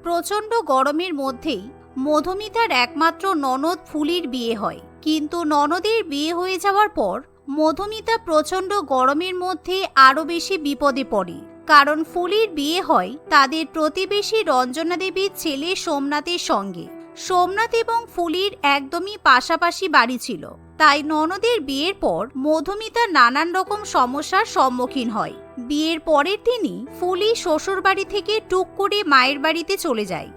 প্রচণ্ড গরমের মধ্যেই মধুমিতার একমাত্র ননদ ফুলির বিয়ে হয়। কিন্তু ননদের বিয়ে হয়ে যাওয়ার পর মধুমিতা প্রচণ্ড গরমের মধ্যে আরও বেশি বিপদে পড়ে। কারণ ফুলির বিয়ে হয় তাদের প্রতিবেশী রঞ্জনা দেবীর ছেলে সোমনাথের সঙ্গে। সোমনাথ এবং ফুলির একদমই পাশাপাশি বাড়ি ছিল, তাই ননদের বিয়ের পর মধুমিতা নানান রকম সমস্যার সম্মুখীন হয়। বিয়ের পরের দিনই ফুলি শ্বশুর বাড়ি থেকে টুক করে মায়ের বাড়িতে চলে যায়।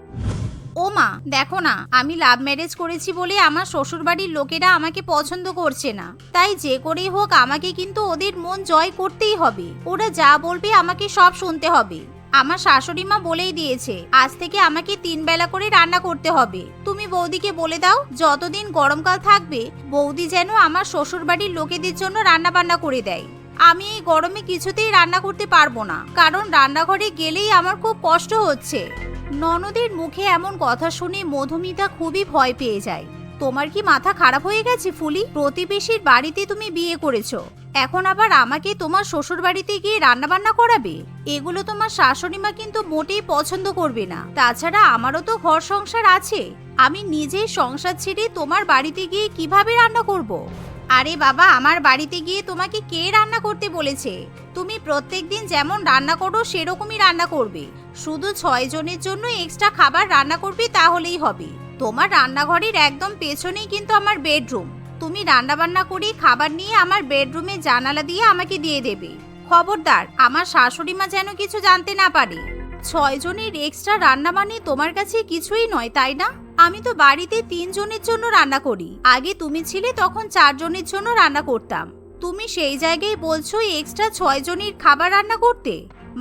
ও মা, দেখো না, আমি লাভ ম্যারেজ করেছি বলে আমার শ্বশুর বাড়ির লোকেরা আমাকে পছন্দ করছে না। তাই যে করেই হোক আমাকে কিন্তু ওদের মন জয় করতেই হবে। ওরা যা বলবে আমাকে সব শুনতে হবে। আমার শাশুড়ি মা বলেই দিয়েছে আজ থেকে আমাকে 3 বেলা করে রান্না করতে হবে। তুমি বৌদিকে বলে দাও যতদিন গরমকাল থাকবে বৌদি যেন আমার শ্বশুর বাড়ির লোকেদের জন্য রান্না বান্না করে দেয়। আমি এই গরমে কিছুতেই রান্না করতে পারবো না, কারণ রান্নাঘরে গেলেই আমার খুব কষ্ট হচ্ছে। ননদের মুখে এমন কথা শুনে মধুমিতা খুবই ভয় পেয়ে যায়। তোমার কি মাথা খারাপ হয়ে গেছে ফুলি? প্রতিবেশীর বাড়িতে তুমি বিয়ে করেছো, এখন আবার আমাকে তোমার শ্বশুর বাড়িতে গিয়ে রান্না বান্না করাবে? এগুলো তোমার শাশুড়ি মা কিন্তু মোটেই পছন্দ করবে না। তাছাড়া আমারও তো ঘর সংসার আছে, আমি নিজের সংসার ছেড়ে তোমার বাড়িতে গিয়ে কিভাবে রান্না করব? আরে বাবা, আমার বাড়িতে গিয়ে তোমাকে কে রান্না করতে বলেছে? তুমি প্রত্যেকদিন যেমন রান্না করো সেরকমই রান্না করবে, শুধু 6 জনের জন্য এক্সট্রা খাবার রান্না করবে, তাহলেই হবে। তোমার রান্নাঘরের একদম পেছনেই কিন্তু আমার বেডরুম। তুমি রান্না বান্না করে খাবার নিয়ে আমার বেডরুমে জানালা দিয়ে আমাকে দিয়ে দেবে। খবরদার, আমার শাশুড়ি মা যেন কিছু জানতে না পারে। 6 জনের এক্সট্রা রান্না মানে তোমার কাছে কিছুই নয়, তাই না? আমি তো বাড়িতে 3 জনের জন্য রান্না করি। আগে তুমি ছিলে তখন 4 জনের জন্য রান্না করতাম। তুমি সেই জায়গায় বলছো এক্সট্রা 6 জনের খাবার রান্না করতে?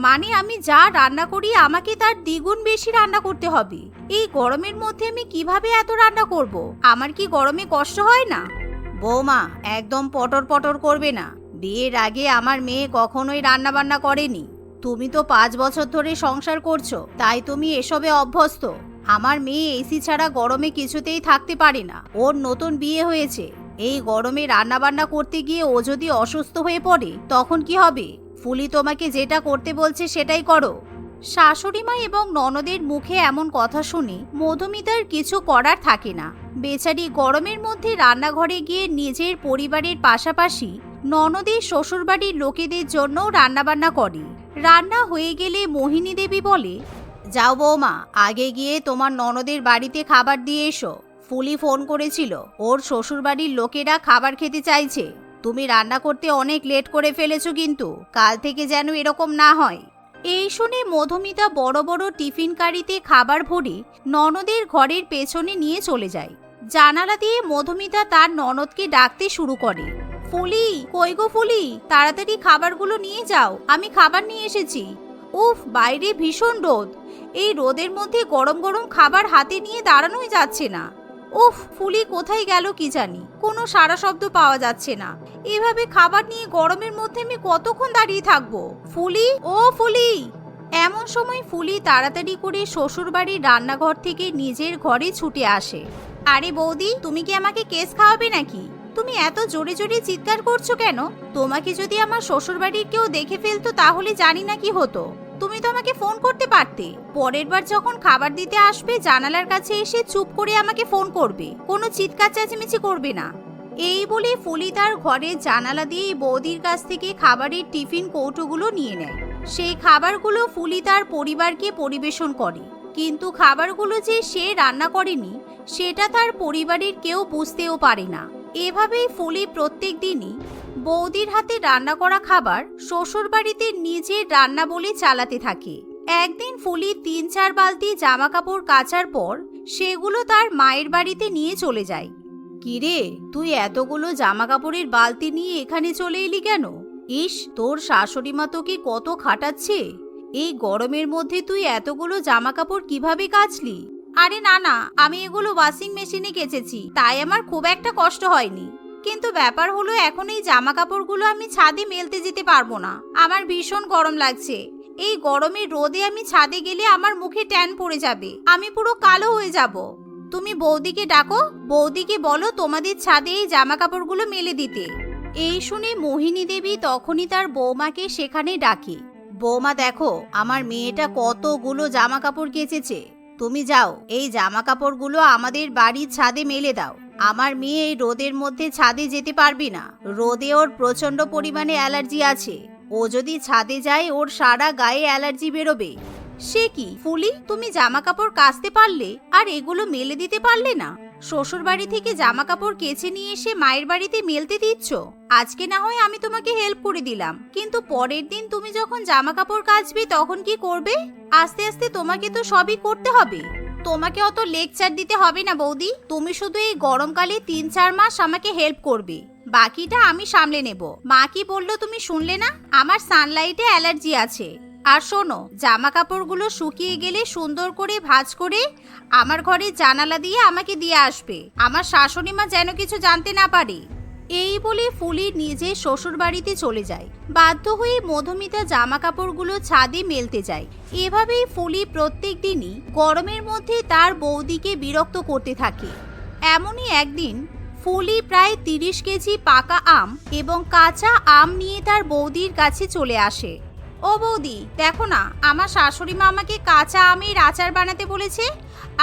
মানে আমি যা রান্না করি আমাকে তার দ্বিগুণ বেশি রান্না করতে হবে। এই গরমের মধ্যে আমি কিভাবে এত রান্না করব? আমার কি গরমে কষ্ট হয় না? বৌমা, একদম পটর পটর করবে না। বিয়ের আগে আমার মেয়ে কখনোই রান্না বান্না করেনি। তুমি তো 5 বছর ধরে সংসার করছো, তাই তুমি এসবে অভ্যস্ত। আমার মেয়ে এসি ছাড়া গরমে কিছুতেই থাকতে পারে না। ওর নতুন বিয়ে হয়েছে, এই গরমে রান্না বান্না করতে গিয়ে ও যদি অসুস্থ হয়ে পড়ে তখন কি হবে? ফুলি তোমাকে যেটা করতে বলছে সেটাই করো। শাশুড়ি মা এবং ননদের মুখে এমন কথা শুনে মধুমিতার কিছু করার থাকে না। বেচারি গরমের মধ্যে রান্নাঘরে গিয়ে নিজের পরিবারের পাশাপাশি ননদের শ্বশুরবাড়ির লোকেদের জন্য রান্নাবান্না করে। রান্না হয়ে গেলে মোহিনী দেবী বলে, যাও বৌমা, আগে গিয়ে তোমার ননদের বাড়িতে খাবার দিয়ে এসো। ফুলি ফোন করেছিল, ওর শ্বশুরবাড়ির লোকেরা খাবার খেতে চাইছে। তুমি রান্না করতে অনেক লেট করে ফেলেছো, কিন্তু কাল থেকে যেন এরকম না হয়। এই শুনে মধুমিতা বড় বড় টিফিন কারিতে খাবার ভরে ননদের ঘরের পেছনে নিয়ে চলে যায়। জানালা দিয়ে মধুমিতা তার ননদকে ডাকতে শুরু করে, ফুলি, কই গো ফুলি, তাড়াতাড়ি খাবারগুলো নিয়ে যাও, আমি খাবার নিয়ে এসেছি। উফ, বাইরে ভীষণ রোদ, এই রোদের মধ্যে গরম গরম খাবার হাতে নিয়ে দাঁড়ানোই যাচ্ছে না। উফ, ফুলি কোথায় গেল কি জানি, কোনো সারা শব্দ পাওয়া যাচ্ছে না। এভাবে খাবার নিয়ে গরমের মধ্যে আমি কতক্ষণ দাঁড়িয়ে থাকবো? ফুলি, ও ফুলি! এমন সময় ফুলি তাড়াতাড়ি করে শ্বশুরবাড়ির রান্নাঘর থেকে নিজের ঘরে ছুটে আসে। আরে বৌদি, তুমি কি আমাকে কেস খাওয়াবে নাকি? তুমি এত জোরে জোরে চিৎকার করছো কেন? তোমাকে যদি আমার শ্বশুরবাড়ির কেউ দেখে ফেলতো তাহলে জানি না কি হতো। তুমি তো আমাকে ফোন করতে পারতে। পরের বার যখন খাবার দিতে আসবে জানালার কাছে এসে চুপ করে আমাকে ফোন করবে, কোনো চিৎকার চেঁচামেচি করবে না। এই বলে ফুলি তার ঘরের জানালা দিয়ে বৌদির কাছ থেকে খাবারের টিফিন কৌটোগুলো নিয়ে নেয়। সেই খাবারগুলো ফুলি তার পরিবারকে পরিবেশন করে, কিন্তু খাবারগুলো যে সে রান্না করেনি সেটা তার পরিবারের কেউ বুঝতেও পারে না। এভাবেই ফুলি প্রত্যেক দিনই বৌদির হাতে রান্না করা খাবার শ্বশুরবাড়িতে নিজের রান্না বলে চালাতে থাকে। একদিন ফুলি 3-4 বালতি জামা কাপড় কাচার পর সেগুলো তার মায়ের বাড়িতে নিয়ে চলে যায়। কিরে, তুই এতগুলো জামা কাপড়ের বালতি নিয়ে এখানে চলে এলি কেন? ইস, তোর শাশুড়ি মা তোকে কত খাটাচ্ছে। এই গরমের মধ্যে তুই এতগুলো জামা কাপড় কিভাবে কাচলি? আরে না না, আমি এগুলো ওয়াশিং মেশিনে কেচেছি, তাই আমার খুব একটা কষ্ট হয়নি। কিন্তু ব্যাপার হলো এখন এই জামা কাপড়গুলো আমি ছাদে মেলতে যেতে পারবো না, আমার ভীষণ গরম লাগছে। এই গরমের রোদে আমি ছাদে গেলে আমার মুখে ট্যান পড়ে যাবে, আমি পুরো কালো হয়ে যাব। তুমি বৌদিকে ডাকো, বৌদিকে বলো তোমাদের ছাদে এই জামা কাপড়গুলো মেলে দিতে। এই শুনে মোহিনী দেবী তখনই তার বৌমাকে সেখানে ডাকে। বৌমা দেখো, আমার মেয়েটা কতগুলো জামা কাপড় কেচেছে। তুমি যাও, এই জামা কাপড়গুলো আমাদের বাড়ির ছাদে মেলে দাও। আমার মেয়ে এই রোদের মধ্যে ছাদে যেতে পারবে না। রোদে ওর প্রচন্ড পরিমাণে অ্যালার্জি আছে। ও যদি ছাদে যায় ওর সারা গায়ে অ্যালার্জি বেরোবে। সে কি ফুলি, তুমি জামা কাপড় কাচতে পারলে আর এগুলো মেলে দিতে পারলে না? শ্বশুর বাড়ি থেকে জামা কাপড় কেচে নিয়ে এসে মায়ের বাড়িতে মেলতে দিচ্ছ। আজকে না হয় আমি তোমাকে হেল্প করে দিলাম, কিন্তু পরের দিন তুমি যখন জামা কাপড় কাচবে তখন কি করবে? আস্তে আস্তে তোমাকে তো সবই করতে হবে। তোমাকে অত লেকচার দিতে হবে না বৌদি, তুমি শুধু এই গরমকালে ৩-৪ মাস আমাকে হেল্প করবে, বাকিটা আমি সামলে নেব। মা কি বললো তুমি শুনলে না? আমার সানলাইটে অ্যালার্জি আছে। আর শোনো, জামা কাপড়গুলো শুকিয়ে গেলে সুন্দর করে ভাঁজ করে আমার ঘরের জানালা দিয়ে আমাকে দিয়ে আসবে। আমার শাশুড়ি মা যেন কিছু জানতে না পারে। এই বলে ফুলি নিজে শ্বশুর বাড়িতে চলে যায়। বাধ্য হয়ে মধুমিতা জামা কাপড়গুলো ছাদে মেলতে যায়। এভাবেই ফুলি প্রত্যেক দিনই গরমের মধ্যে তার বৌদিকে বিরক্ত করতে থাকে। এমনই একদিন ফুলি প্রায় ৩০ কেজি পাকা আম এবং কাঁচা আম নিয়ে তার বৌদির কাছে চলে আসে। ও বৌদি, দেখো না, আমার শাশুড়ি মা আমাকে কাঁচা আমের আচার বানাতে বলেছে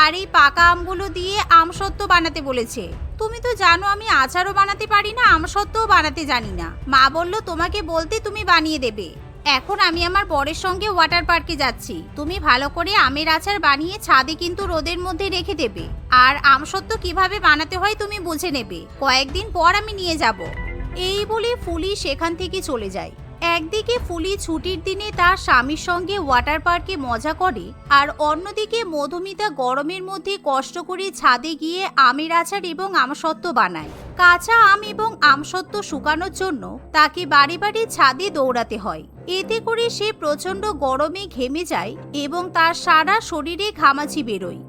আর এই পাকা আমগুলো দিয়ে আমসত্ত্ব বানাতে বলেছে। তুমি তো জানো আমি আচারও বানাতে পারি না, আমসত্ত্বও বানাতে জানি না। মা বলল তোমাকে বলতে তুমি বানিয়ে দেবে। এখন আমি আমার বরের সঙ্গে ওয়াটার পার্কে যাচ্ছি। তুমি ভালো করে আমের আচার বানিয়ে ছাদে কিন্তু রোদের মধ্যে রেখে দেবে। আর আমসত্ত্ব কিভাবে বানাতে হয় তুমি বুঝে নেবে। কয়েকদিন পর আমি নিয়ে যাব। এই বলে ফুলি সেখান থেকে চলে যায়। একদিকে ফুলি ছুটির দিনে তার স্বামীর সঙ্গে ওয়াটার পার্কে মজা করে, আর অন্যদিকে মধুমিতা গরমের মধ্যে কষ্ট করে ছাদে গিয়ে আমের আচার এবং আমসত্ত্ব বানায়। কাঁচা আম এবং আমসত্ত্ব শুকানোর জন্য তাকে বাড়ি বাড়ি ছাদে দৌড়াতে হয়। এতে করে সে প্রচন্ড গরমে ঘেমে যায় এবং তার সারা শরীরে ঘামাচি বেরোয়।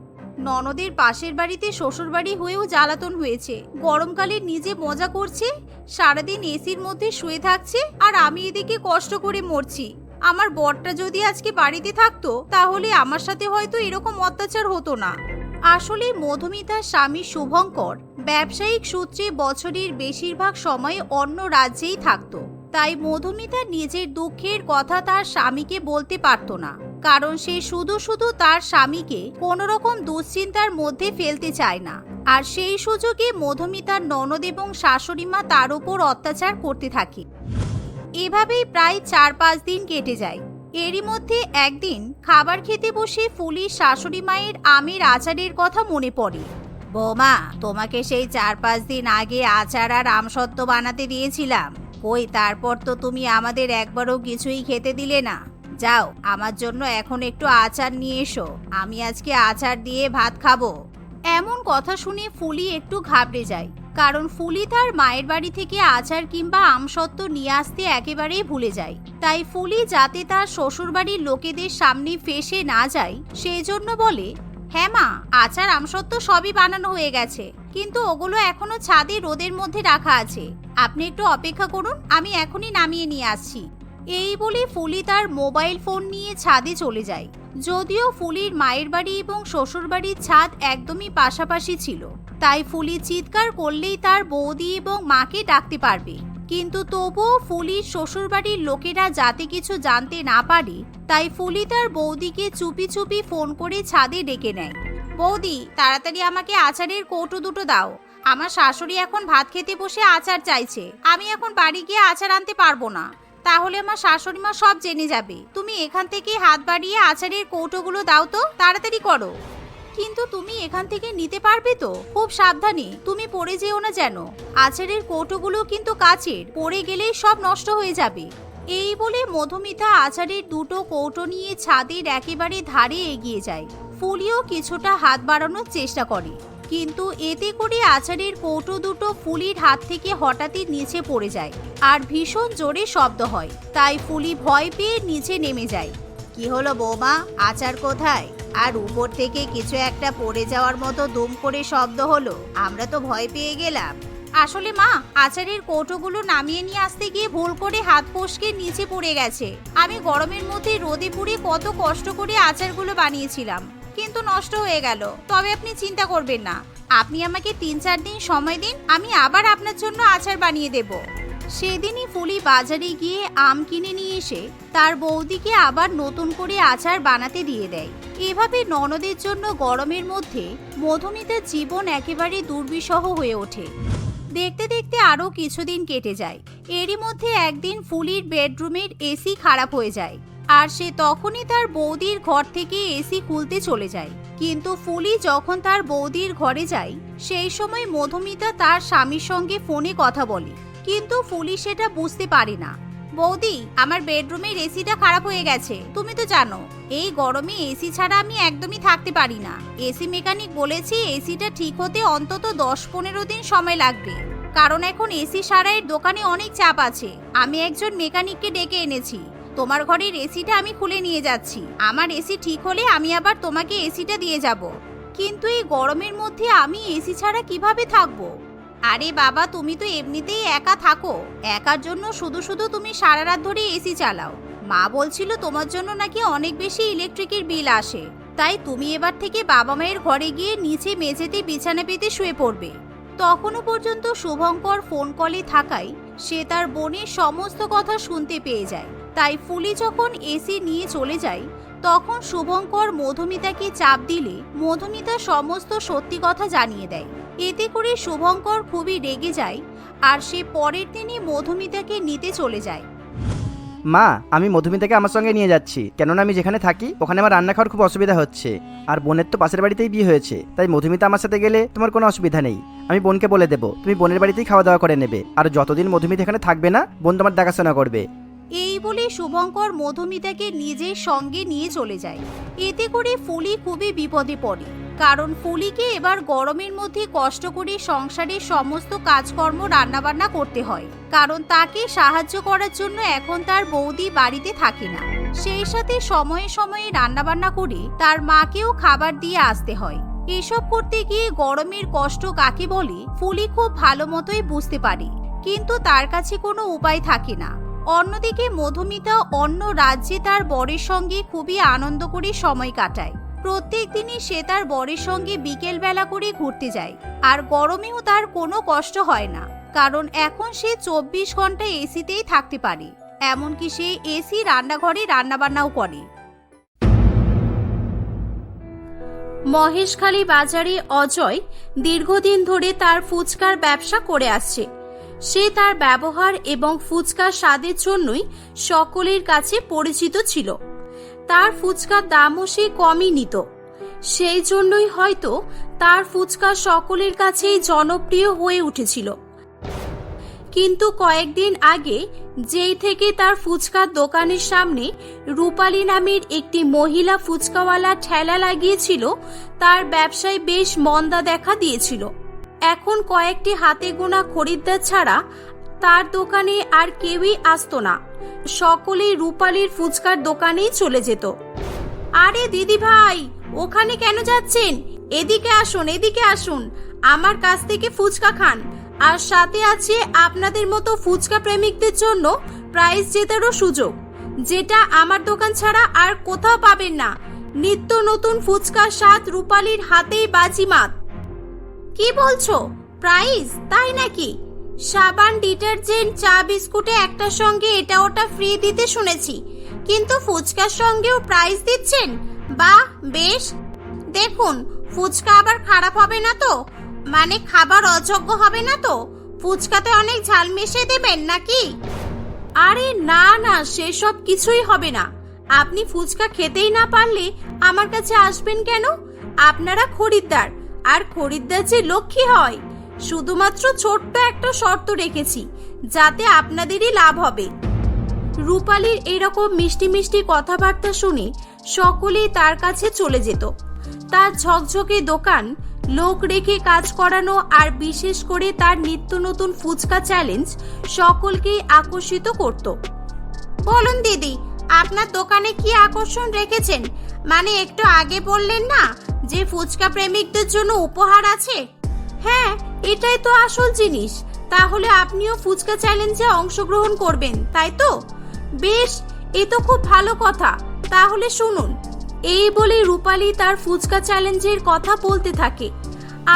ননদের পাশের বাড়িতে শ্বশুর বাড়ি হয়েও জ্বালাতন হয়েছে। গরমকালে নিজে মজা করছে, সারাদিন এসির মধ্যে শুয়ে থাকছে, আর আমি এদিকে কষ্ট করে মরছি। আমার বরটা যদি আজকে বাড়িতে থাকতো তাহলে আমার সাথে হয়তো এরকম অত্যাচার হতো না। আসলে মধুমিতার স্বামী শুভঙ্কর ব্যবসায়িক সূত্রে বছরের বেশিরভাগ সময় অন্য রাজ্যেই থাকতো। তাই মধুমিতা নিজের দুঃখের কথা তার স্বামীকে বলতে পারতো না, কারণ সে শুধু শুধু তার স্বামীকে কোনো রকম দুশ্চিন্তার মধ্যে ফেলতে চায় না। আর সেই সুযোগে মধুমিতার ননদ এবং শাশুড়ি মা তার উপর অত্যাচার করতে থাকে। এভাবেই প্রায় ৪-৫ দিন কেটে যায়। এরই মধ্যে একদিন খাবার খেতে বসে ফুলির শাশুড়ি মায়ের আমের আচারের কথা মনে পড়ে। বৌমা, তোমাকে সেই ৪-৫ দিন আগে আচার আর আমসত্ত্ব বানাতে দিয়েছিলাম, কই তারপর তো তুমি আমাদের একবারও কিছুই খেতে দিলে না। যাও, আমার জন্য এখন একটু আচার নিয়ে এসো, আমি আজকে আচার দিয়ে ভাত খাবো। এমন কথা শুনে ফুলি একটু ঘাবড়ে যায়, কারণ ফুলি তার মায়ের বাড়ি থেকে আচার কিংবা আমসত্ত্ব নিয়ে আসতে একেবারেই ভুলে যায়। তাই ফুলি যাতে তার শ্বশুর বাড়ির লোকেদের সামনে ফেঁসে না যায় সেই জন্য বলে, হ্যাঁ মা, আচার আমসত্ত্ব সবই বানানো হয়ে গেছে, কিন্তু ওগুলো এখনো ছাদে রোদের মধ্যে রাখা আছে। আপনি একটু অপেক্ষা করুন, আমি এখনই নামিয়ে নিয়ে আসছি। এই বলে ফুলি তার মোবাইল ফোন নিয়ে ছাদে চলে যায়। যদিও ফুলির মায়ের বাড়ি এবং শ্বশুর বাড়ির ছাদ একদমই পাশাপাশি ছিল, তাই ফুলি চিৎকার করলেই তার বৌদি এবং মাকে ডাকতে পারবে। কিন্তু তবুও ফুলির শ্বশুর বাড়ির লোকেরা যাতে কিছু জানতে না পারে, তাই ফুলি তার বৌদিকে চুপি চুপি ফোন করে ছাদে ডেকে নেয়। বৌদি, তাড়াতাড়ি আমাকে আচারের কৌটো দুটো দাও। আমার শাশুড়ি এখন ভাত খেতে বসে আচার চাইছে। আমি এখন বাড়ি গিয়ে আচার আনতে পারবো না, তাহলে আমার শাশুড়ি মা সব জেনে যাবে। তুমি এখান থেকে হাত বাড়িয়ে আচারের কৌটোগুলো দাও তো, তাড়াতাড়ি করো। কিন্তু তুমি এখান থেকে নিতে পারবে তো? খুব সাবধানে, তুমি পড়ে যেও না যেন। আচারের কৌটোগুলো কিন্তু কাচের, পড়ে গেলেই সব নষ্ট হয়ে যাবে। এই বলে মধুমিতা আচারের দুটো কৌটো নিয়ে ছাদের একেবারে ধারে এগিয়ে যায়। ফুলিও কিছুটা হাত বাড়ানোর চেষ্টা করে, কিন্তু এতে করে আচারের কৌটো দুটো ফুলির হাত থেকে হঠাৎই নিচে পড়ে যায় আর ভীষণ জোরে শব্দ হয়। তাই ফুলি ভয় পেয়ে নিচে নেমে যায়। কি হলো বৌমা, আচার কোথায়? আর উপর থেকে কিছু একটা পড়ে যাওয়ার মতো দুম করে শব্দ হলো, আমরা তো ভয় পেয়ে গেলাম। আসলে মা, আচারের কৌটোগুলো নামিয়ে নিয়ে আসতে গিয়ে ভুল করে হাত ফসকে নিচে পড়ে গেছে। আমি গরমের মধ্যে রোদে পুড়ে কত কষ্ট করে আচারগুলো বানিয়েছিলাম, কিন্তু নষ্ট হয়ে গেল। তবে আপনি চিন্তা করবেন না, আপনি আমাকে ৩-৪ দিন সময় দিন, আমি আবার আপনার জন্য আচার বানিয়ে দেব। সেদিনই ফুলি বাজারে গিয়ে আম কিনে নিয়ে এসে তার বৌদিকে আবার নতুন করে আচার বানাতে দিয়ে দেয়। এভাবে ননদের জন্য গরমের মধ্যে মধুমিতার জীবন একেবারে দুর্বিষহ হয়ে ওঠে। দেখতে দেখতে আরও কিছুদিন কেটে যায়। এরই মধ্যে একদিন ফুলির বেডরুমের এসি খারাপ হয়ে যায়, আর সে তখনই তার বৌদির ঘর থেকে এসি খুলতে চলে যায়। কিন্তু ফুলি যখন তার বৌদির ঘরে যায়, সেই সময় মধুমিতা তার স্বামীর সঙ্গে ফোনে কথা বলে, কিন্তু ফুলি সেটা বুঝতে পারে না। বৌদি, আমার বেডরুমের এসিটা খারাপ হয়ে গেছে। তুমি তো জানো এই গরমে এসি ছাড়া আমি একদমই থাকতে পারি না। এসি মেকানিক বলেছি এসিটা ঠিক হতে অন্তত 10-15 দিন সময় লাগবে, কারণ এখন এসি সারাইয়ের দোকানে অনেক চাপ আছে। আমি একজন মেকানিককে ডেকে এনেছি। তোমার ঘরের এসিটা আমি খুলে নিয়ে যাচ্ছি। আমার এসি ঠিক হলে আমি আবার তোমাকে এসিটা দিয়ে যাব। কিন্তু এই গরমের মধ্যে আমি এসি ছাড়া কিভাবে থাকবো? আরে বাবা, তুমি তো এমনিতেই একা থাকো, একার জন্য শুধু শুধু তুমি সারা রাত ধরে এসি চালাও। মা বলছিল তোমার জন্য নাকি অনেক বেশি ইলেকট্রিকের বিল আসে, তাই তুমি এবার থেকে বাবা মায়ের ঘরে গিয়ে নিচে মেঝেতে বিছানা পেতে শুয়ে পড়বে। তখনও পর্যন্ত শুভঙ্কর ফোন কলে থাকায় সে তার বোনের সমস্ত কথা শুনতে পেয়ে যায়। তাই ফুলি যখন এসি নিয়ে চলে যায়, তখন শুভঙ্কর মধুমিতাকে চাপ দিলে মধুমিতা সমস্ত সত্যি কথা জানিয়ে দেয়। এতে করে শুভঙ্কর খুবই রেগে যায়, আর সে পরের দিনই মধুমিতাকে নিতে চলে যায়। মা, আমি মধুমিতাকে আমার সঙ্গে নিয়ে যাচ্ছি, কেননা আমি যেখানে থাকি ওখানে আমার রান্না খাওয়ার খুব অসুবিধা হচ্ছে। আর বোনের তো পাশের বাড়িতেই বিয়ে হয়েছে, তাই মধুমিতা আমার সাথে গেলে তোমার কোনো অসুবিধা নেই। আমি বোনকে বলে দেবো তুমি বোনের বাড়িতেই খাওয়া দাওয়া করে নেবে, আর যতদিন মধুমিতা এখানে থাকবে না বোন তোমার দেখাশোনা করবে। এই বলে শুভঙ্কর মধুমিতাকে নিজের সঙ্গে নিয়ে চলে যায়। এতে করে ফুলি খুবই বিপদে পড়ে, কারণ ফুলিকে এবার গরমের মধ্যে কষ্ট করে সংসারের সমস্ত কাজকর্ম রান্নাবান্না করতে হয়, কারণ তাকে সাহায্য করার জন্য এখন তার বৌদি বাড়িতে থাকে না। সেই সাথে সময়ে সময়ে রান্নাবান্না করে তার মাকেও খাবার দিয়ে আসতে হয়। এসব করতে গিয়ে গরমের কষ্ট কাকে বলে ফুলি খুব ভালো মতোই বুঝতে পারে, কিন্তু তার কাছে কোনো উপায় থাকে না। অন্যদিকে মধুমিতা অন্য রাজ্যে তার বরের সঙ্গে খুবই আনন্দ করে সময় কাটায়। প্রত্যেক দিনই সে তার বরের সঙ্গে বিকেল বেলা করে ঘুরতে যায়, আর গরমেও তার কোনো কষ্ট হয় না, কারণ এখন সে 24 ঘন্টা এসিতেই থাকতে পারে। এমনকি সে এসি রান্নাঘরে রান্নাবান্নাও করে। মহেশখালী বাজারে অজয় দীর্ঘদিন ধরে তার ফুচকার ব্যবসা করে আসছে। সে তার ব্যবহার এবং ফুচকার স্বাদের জন্যই সকলের কাছে পরিচিত ছিল। তার ফুচকার দামও সে কমই নিত, সেই জন্যই হয়তো তার ফুচকা সকলের কাছেই জনপ্রিয় হয়ে উঠেছিল। কিন্তু কয়েকদিন আগে যেই থেকে তার ফুচকার দোকানের সামনে রূপালী নামের একটি মহিলা ফুচকাওয়ালা ঠেলা লাগিয়েছিল, তার ব্যবসায় বেশ মন্দা দেখা দিয়েছিল। এখন কয়েকটি হাতে গোনা খরিদ্দার ছাড়া তার দোকানে আর কেউই আসতো না। সকলেই রূপালীর ফুচকার দোকানেই চলে যেত। আরে দিদি ভাই, ওখানে কেন যাচ্ছেন? এদিকে আসুন, এদিকে আসুন, আমার কাছ থেকে ফুচকা খান। আর সাথে আছে আপনাদের মতো ফুচকা প্রেমিকদের জন্য প্রাইজ জেতারও সুযোগ, যেটা আমার দোকান ছাড়া আর কোথাও পাবেন না। নিত্য নতুন ফুচকার স্বাদ রূপালীর হাতেই বাজিমাত। কি বলছো? প্রাইজ? তাই নাকি? সাবান, ডিটারজেন্ট, চা বিস্কুটে একটার সঙ্গে এটা ওটা ফ্রি দিতে শুনেছি, কিন্তু ফুচকার সঙ্গেও প্রাইজ দিচ্ছেন? বাহ, বেশ। দেখুন, ফুচকা আবার খারাপ হবে না তো? মানে খাবার অযোগ্য হবে না তো? ফুচকাতে অনেক ঝাল মিশিয়ে দেবেন নাকি? আরে না না, সেসব কিছুই হবে না। আপনি ফুচকা খেতেই না পারলে আমার কাছে আসবেন কেন? আপনারা খরিদ্দার, আর খরিদ্দার যে লক্ষ্মী হয়। শুধুমাত্র ছোট্ট একটা শর্ত রেখেছি, যাতে আপনাদেরই লাভ হবে। রূপালীর এরকম মিষ্টি মিষ্টি কথাবার্তা শুনে সকলেই তার কাছে চলে যেত। তার ঝকঝকে দোকান, লোক রেখে কাজ করানো, আর বিশেষ করে তার নিত্য নতুন ফুচকা চ্যালেঞ্জ সকলকেই আকর্ষিত করত। বলুন দিদি, আপনার দোকানে কি আকর্ষণ রেখেছেন? মানে একটু আগে বললেন না যে ফুচকা প্রেমিকদের জন্য উপহার আছে? হ্যাঁ, এটাই তো আসল জিনিস। তাহলে আপনিও ফুচকা চ্যালেঞ্জে অংশগ্রহণ করবেন, তাই তো? বেশ, এ তো খুব ভালো কথা। তাহলে শুনুন। এই বলে রূপালী তার ফুচকা চ্যালেঞ্জের কথা বলতে থাকে।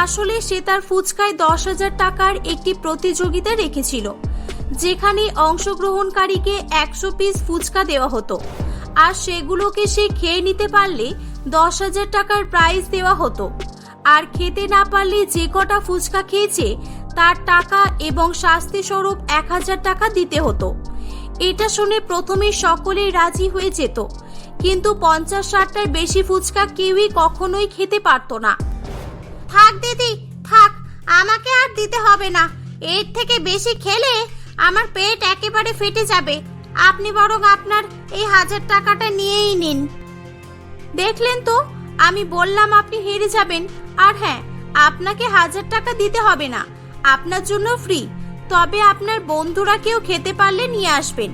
আসলে সে তার ফুচকায় 10,000 টাকার একটি প্রতিযোগিতা রেখেছিল, যেখানে অংশগ্রহণকারীকে 100 পিস ফুচকা দেওয়া হতো, আর সেগুলোকে সে খেয়ে নিতে পারলে 10,000 টাকার প্রাইজ দেওয়া হতো। আর খেতে না পারলে যে কটা ফুচকা খেয়েছে তার টাকা এবং শাস্তি স্বরূপ 1,000 টাকা দিতে হতো। এটা শুনে প্রথমে সকলেই রাজি হয়ে যেত, কিন্তু 50-60টার বেশি ফুচকা কেউই কখনোই খেতে পারতো না। থাক দিদি থাক, আমাকে আর দিতে হবে না। এর থেকে বেশি খেলে আমার পেট একেবারে ফেটে যাবে। আপনি বরং আপনার এই 1000 টাকাটা নিয়েই নিন। দেখলেন তো, আমি বললাম আপনি হেরে যাবেন। আর হ্যাঁ, আপনাকে 1000 টাকা দিতে হবে না, আপনার জন্য ফ্রি। তবে আপনার বন্ধুরা কেউ খেতে পারলে নিয়ে আসবেন।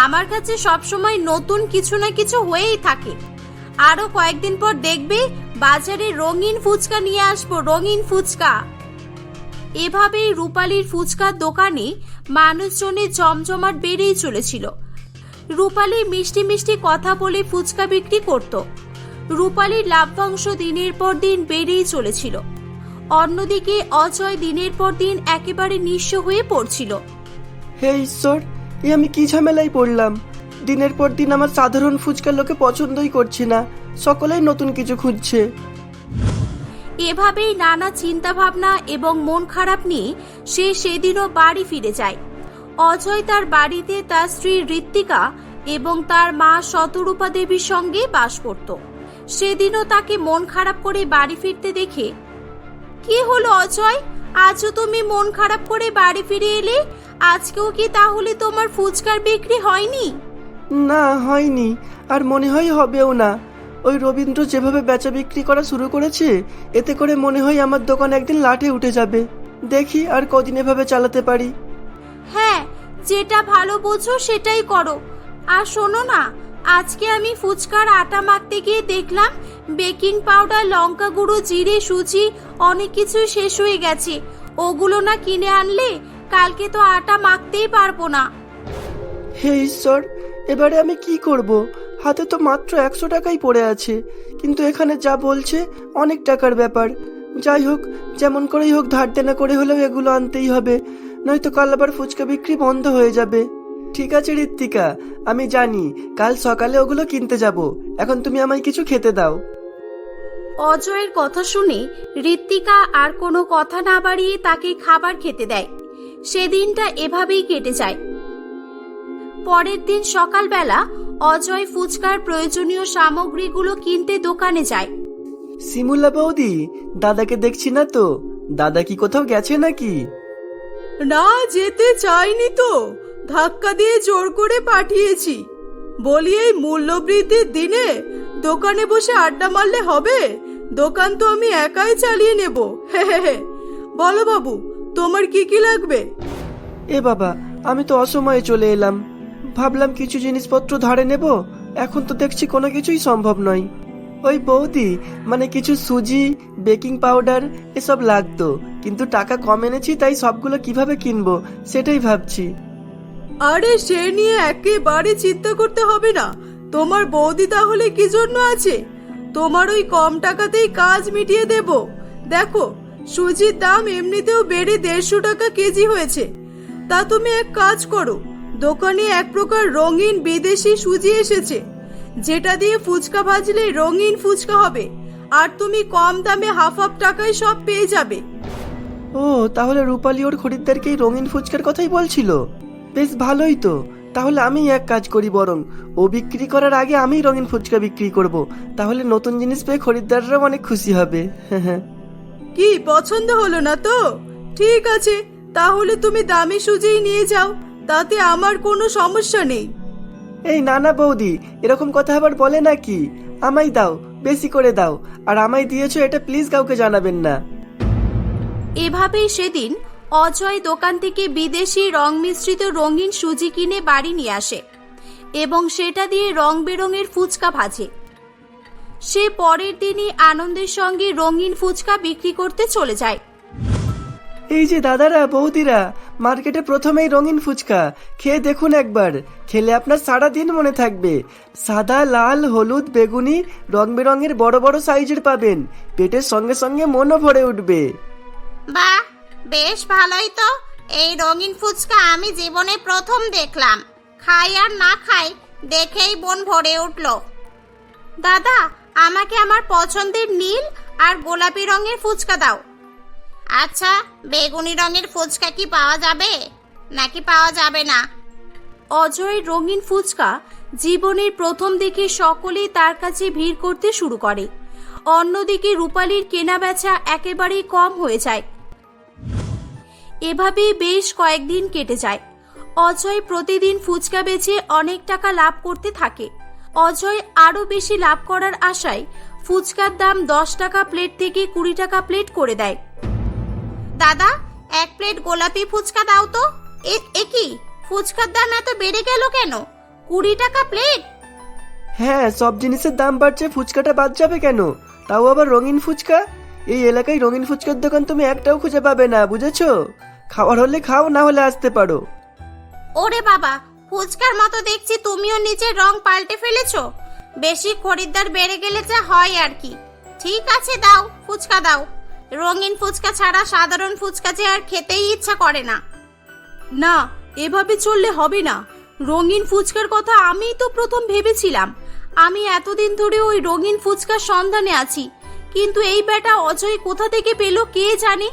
আমার কাছে সবসময় নতুন কিছু না কিছু হয়েই থাকে। আরো কয়েকদিন পর দেখবে বাজারে রঙিন ফুচকা নিয়ে আসবো, রঙিন ফুচকা। এভাবেই রূপালীর ফুচকার দোকানে মানুষজনের জমজমাট বেড়েই চলেছিল। রূপালী মিষ্টি মিষ্টি কথা বলে ফুচকা বিক্রি করত। রূপালীর লাভ্যাংশ দিনের পর দিন বেড়েই চলেছিল। অন্যদিকে অজয় দিনের পর দিন একেবারে নিঃস্ব হয়ে পড়ছিল। হে ঈশ্বর, এ আমি কি ঝামেলায় পড়লাম। দিনের পর দিন আমার সাধারণ ফুচকা লোকে পছন্দই করছে না, সকলেই নতুন কিছু খুঁজছে। এভাবেই নানা চিন্তা ভাবনা এবং মন খারাপ নিয়ে সে সেদিনও বাড়ি ফিরে যায়। অজয় তার বাড়িতে তার স্ত্রী ঋত্বিকা এবং তার মা শতরূপা দেবীর সঙ্গে বাস করত। সেদিনও তাকে মন খারাপ করে বাড়ি ফিরতে দেখে, কি হলো অজয়, আজও তুমি মন খারাপ করে বাড়ি ফিরে এলে? আজকেও কি তাহলে তোমার ফুচকার বিক্রি হয়নি? না, হয়নি, আর মনে হয় হবেও না। ওই রবীন্দ্র যেভাবে বেচা বিক্রি করা শুরু করেছে, এতে করে মনে হয় আমার দোকান একদিন লাঠে উঠে যাবে। দেখি আর কদিন এভাবে চালাতে পারি। হ্যাঁ, যেটা ভালো বোঝো সেটাই করো। আর শোনো না, আজকে আমি ফুচকার আটা মাখতে গিয়ে দেখলাম বেকিং পাউডার, লঙ্কা গুঁড়ো, জিরে, সুজি অনেক কিছুই শেষ হয়ে গেছে। ওগুলো না কিনে আনলে কালকে তো আটা মাখতেই পারবো না। হে ঈশ্বর, এবারে আমি কি করব? হাতে তো মাত্র 100 টাকাই পড়ে আছে, কিন্তু এখানে যা বলছে অনেক টাকার ব্যাপার। যাই হোক, যেমন করেই হোক ধার দেনা করে হলেও এগুলো আনতেই হবে, নয়তো কাল আবার ফুচকা বিক্রি বন্ধ হয়ে যাবে। ঠিক আছে ঋত্বিকা, আমি জানি কাল সকালে ওগুলো কিনতে যাব। এখন তুমি আমায় কিছু খেতে দাও। অজয়ের কথা শুনে ঋত্বিকা আর কোনো কথা না বাড়িয়ে তাকে খাবার খেতে দেয়। সেদিনটা এভাবেই কেটে যায়। পরের দিন সকালবেলা অজয় ফুচকার প্রয়োজনীয় সামগ্রীগুলো কিনতে দোকানে যায়। শিমুলা বৌদি, দাদাকে দেখছি না তো। দাদা কি কোথাও গেছে নাকি? না, যেতে চাইনি তো, ধাক্কা দিয়ে জোর করে পাঠিয়েছি। বলি, এই মূল্যবৃদ্ধির দিনে দোকানে বসে আড্ডা মারলে হবে? দোকান তো আমি একাই চালিয়ে নেব। হে হে হে। বলো বাবু, তোমার কি কি লাগবে? এ বাবা, আমি তো অসময়ে চলে এলাম। ভাবলাম কিছু জিনিসপত্র ধারে নেব, এখন তো দেখছি কোনো কিছুই সম্ভব নয়। ওই বৌদি, মানে কিছু সুজি, বেকিং পাউডার এসব লাগতো, কিন্তু টাকা কম এনেছি, তাই সবগুলো কিভাবে কিনবো সেটাই ভাবছি। আরে সে নিয়ে একেবারে চিন্তা করতে হবে না। তোমার বৌদি তাহলে কি জন্য আছে? তোমার ওই কম টাকাতেই কাজ মিটিয়ে দেব। দেখো, সুজির দাম এমনিতেও বেড়ে 150 টাকা কেজি হয়েছে। তা তুমি এক কাজ করো, দোকানে এক প্রকার রঙিন বিদেশি সুজি এসেছে, যেটা দিয়ে ফুচকা ভাজলে রঙিন ফুচকা হবে, আর তুমি কম দামে হাফ টাকায় সব পেয়ে যাবে। ও, তাহলে রূপালী ওর খরিদ্দারকে এই রঙিন ফুচকার কথাই বলছিল। বেশ ভালোই তো। তাহলে আমি এক কাজ করি, বরং ও বিক্রি করার আগে আমি রঙিন ফুচকা বিক্রি করব। তাহলে নতুন জিনিস পেয়ে খরিদ্দাররাও অনেক খুশি হবে। কি পছন্দ হলো না তো? ঠিক আছে, তাহলে তুমি দামি সুজিই নিয়ে যাও, তাতে আমার কোনো সমস্যা নেই। এই না না বৌদি, এরকম কথা আবার বলে নাকি? আমায় দাও, বেশি করে দাও, আর আমায় দিয়েছো এটা প্লিজ কাউকে জানাবেন না। এভাবেই সেদিন অজয় দোকান থেকে বিদেশি রং মিশ্রিত রঙিন সুজি কিনে বাড়ি নিয়ে আসে এবং সেটা দিয়ে রং বেরঙের ফুচকা ভাজে। সে পরের দিনই আনন্দের সঙ্গে রঙিন ফুচকা বিক্রি করতে চলে যায়। এই যে দাদারা, বৌদিরা, মার্কেটে প্রথমেই রঙিন ফুচকা খেয়ে দেখুন একবার। খেলে আপনার সারা দিন মনে থাকবে। সাদা, লাল, হলুদ, বেগুনি রং বেরঙের বড় বড় সাইজের পাবেন। পেটের সঙ্গে সঙ্গে মনও ভরে উঠবে। বাহ, বেশ ভালোই তো। এই রঙিন ফুচকা আমি জীবনে প্রথম দেখলাম। খাই আর না খাই, দেখেই মন ভরে উঠল। দাদা, আমাকে আমার পছন্দের নীল আর গোলাপি রঙের ফুচকা দাও। আচ্ছা, বেগুনি রঙের ফুচকা কি পাওয়া যাবে নাকি পাওয়া যাবে না? অজয়ের রঙিন ফুচকা জীবনের প্রথম দেখে সকলেই তার কাছে ভিড় করতে শুরু করে। অন্যদিকে রূপালীর কেনা বেচা একেবারেই কম হয়ে যায়। এভাবেই বেশ কয়েকদিন কেটে যায়। অজয় প্রতিদিন ফুচকা বেচে অনেক টাকা লাভ করতে থাকে। অজয় আরো বেশি লাভ করার আশায় ফুচকার দাম 10 টাকা প্লেট থেকে 20 টাকা প্লেট করে দেয়। দাদা, এক প্লেট গোলাপি ফুচকা দাও তো। এ কি, ফুচকার দাম এত বেড়ে গেল কেন? 20 টাকা প্লেট? হ্যাঁ, সব জিনিসের দাম বাড়ছে, ফুচকাটা বাদ যাবে কেন? তাও আবার রঙিন ফুচকা। এই এলাকায় রঙিন ফুচকার দোকান তুমি একটাও খুঁজে পাবে না, বুঝেছো? খাওয়ার হলে খাও, না হলে আসতে পারো। ওরে বাবা, ফুচকার মতো দেখছি তুমিও নিজের রং পাল্টে ফেলেছো। বেশি খরিদ্দার বেড়ে গেলে যা হয় আর কি। ঠিক আছে, দাও, ফুচকা দাও। রঙিন ফুচকা ছাড়া সাধারণ ফুচকা যে আর খেতেই ইচ্ছা করে না। না, এভাবে চললে হবে না। রঙিন ফুচকার কথা আমিই তো প্রথম ভেবেছিলাম। আমি এতদিন ধরে ওই রঙিন ফুচকার সন্ধানে আছি, কিন্তু এই বেটা অজয় কোথা থেকে পেল কে জানে।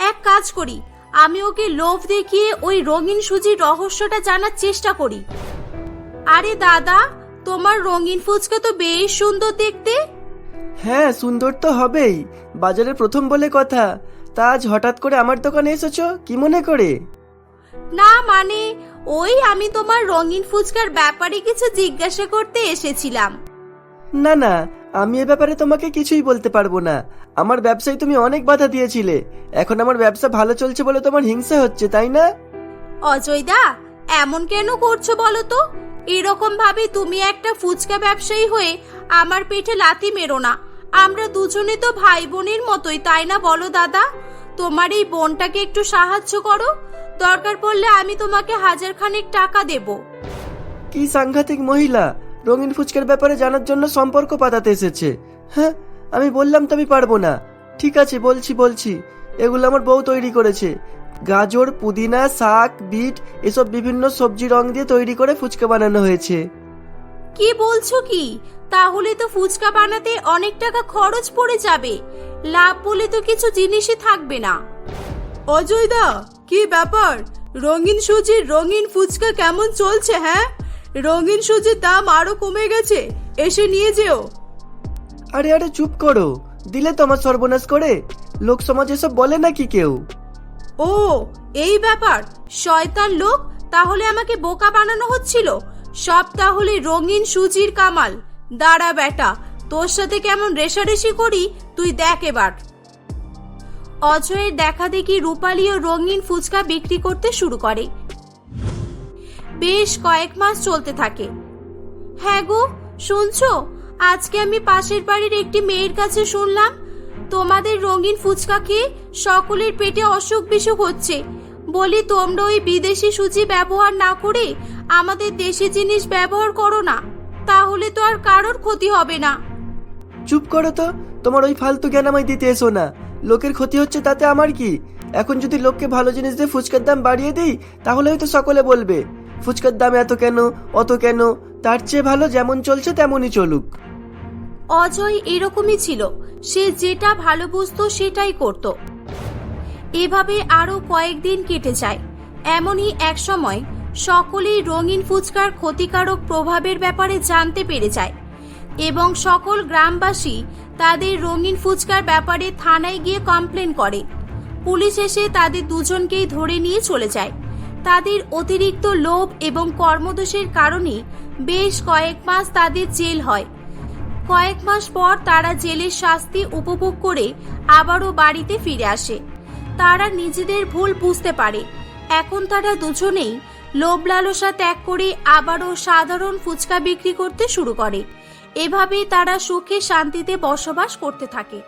এক কাজ করি, আমি ওকে লোভ দেখিয়ে ওই রঙিন সুজির রহস্যটা জানার চেষ্টা করি। আরে দাদা, তোমার রঙিন ফুচকা তো বেশ সুন্দর দেখতে। হ্যাঁ, সুন্দর তো হবেই, বাজারের প্রথম বলে কথা। তা আজ হঠাৎ করে আমার দোকানে এসেছো, কি মনে করে? না মানে, ওই আমি তোমার রঙিন ফুচকার ব্যাপারে কিছু জিজ্ঞাসা করতে এসেছিলাম। না না, আমি এ ব্যাপারে তোমাকে কিছুই বলতে পারবো না। আমার ব্যবসায় তুমি অনেক বাধা দিয়েছিলে, এখন আমার ব্যবসা ভালো চলছে বলে তোমার হিংসা হচ্ছে, তাই না? অজয় দা, এমন কেন করছো বলো তো? এরকম ভাবে তুমি একটা ফুচকা ব্যবসায়ী হয়ে আমার পেটে লাথি মেরো না। আমরা দুজনে তো ভাই বোনের মতোই, তাই না বলো দাদা? তোমার এই বোনটাকে একটু সাহায্য করো, দরকার পড়লে আমি তোমাকে 1000 খানেক টাকা দেব। কি সাংঘাতিক মহিলা, রঙিন ফুচকার ব্যাপারে জানার জন্য সম্পর্ক পাতাতে এসেছে। হ্যাঁ, আমি বললাম তো আমি পারবো না। ঠিক আছে, বলছি। এগুলো আমার বউ তৈরি করেছে। গাজর, পুদিনা, শাক, বিট এসব বিভিন্ন সবজি রং দিয়ে তৈরি করে ফুচকা বানানো হয়েছে। কি বলছো কি? তাহলে তো ফুচকা বানাতে অনেক টাকা খরচ পড়ে যাবে। লাভ বলে তো কিছু জিনিসই থাকবে না। অজয় দা, কি ব্যাপার? রঙিন সুজির রঙিন ফুচকা কেমন চলছে? হ্যাঁ, রঙিন সুজির দাম আরো কমে গেছে, এসে নিয়ে যেও। আরে চুপ করো, দিলে তো আমার সর্বনাশ করে। লোক সমাজ এসব বলে নাকি কেউ? ও, এই ব্যাপার। শয়তান লোক, তাহলে আমাকে বোকা বানানো হচ্ছিল। সব তাহলে রঙিন সুজির কামাল। দাঁড়া বেটা, তোর সাথে কেমন রেষারেষি করি তুই দেখ এবার। অজয়ের দেখা দেখি রূপালী ও রঙিন ফুচকা বিক্রি করতে শুরু করে। বেশ কয়েক মাস চলতে থাকে। হ্যাঁ গো, শুনছো? আজকে আমি পাশের বাড়ির একটি মেয়ের কাছে শুনলাম তোমাদের রঙিন ফুচকা খেয়ে সকলের পেটে অসুখ বিসুখ হচ্ছে। বলি, তোমরা ওই বিদেশি সুজি ব্যবহার না করে আমাদের দেশি জিনিস ব্যবহার করো না, তাহলে তো আর কারোর ক্ষতি হবে না। চুপ করো তো, তোমার ওই ফালতু জ্ঞান আমায় দিতে এসো না। লোকের ক্ষতি হচ্ছে তাতে আমার কি? এখন যদি লোককে ভালো জিনিস দিয়ে ফুচকার দাম বাড়িয়ে দিই, তাহলে হয়তো সকলে বলবে ফুচকার দাম এত কেন, অত কেন। তার চেয়ে ভালো যেমন চলছে তেমনই চলুক। অজয় এরকমই ছিল, সে যেটা ভালো বুঝতো সেটাই করত। এভাবে আরো কয়েকদিন কেটে যায়। এমনই এক সময় সকলেই রঙিন ফুচকার ক্ষতিকারক প্রভাবের ব্যাপারে জানতে পেরে যায় এবং সকল গ্রামবাসী তাদের রঙিন ফুচকার ব্যাপারে থানায় গিয়ে কমপ্লেন করে। পুলিশ এসে তাদের দুজনকেই ধরে নিয়ে চলে যায়। তাদের অতিরিক্ত লোভ এবং কর্মদোষের কারণে বেশ কয়েক মাস তাদের জেল হয়। কয়েক মাস পর তারা জেলের শাস্তি উপভোগ করে আবারও বাড়িতে ফিরে আসে। তারা নিজেদের ভুল বুঝতে পারে। এখন তারা দুজনেই লোভ লালসা ত্যাগ করে আবারও সাধারণ ফুচকা বিক্রি করতে শুরু করে। এভাবেই তারা সুখে শান্তিতে বসবাস করতে থাকে।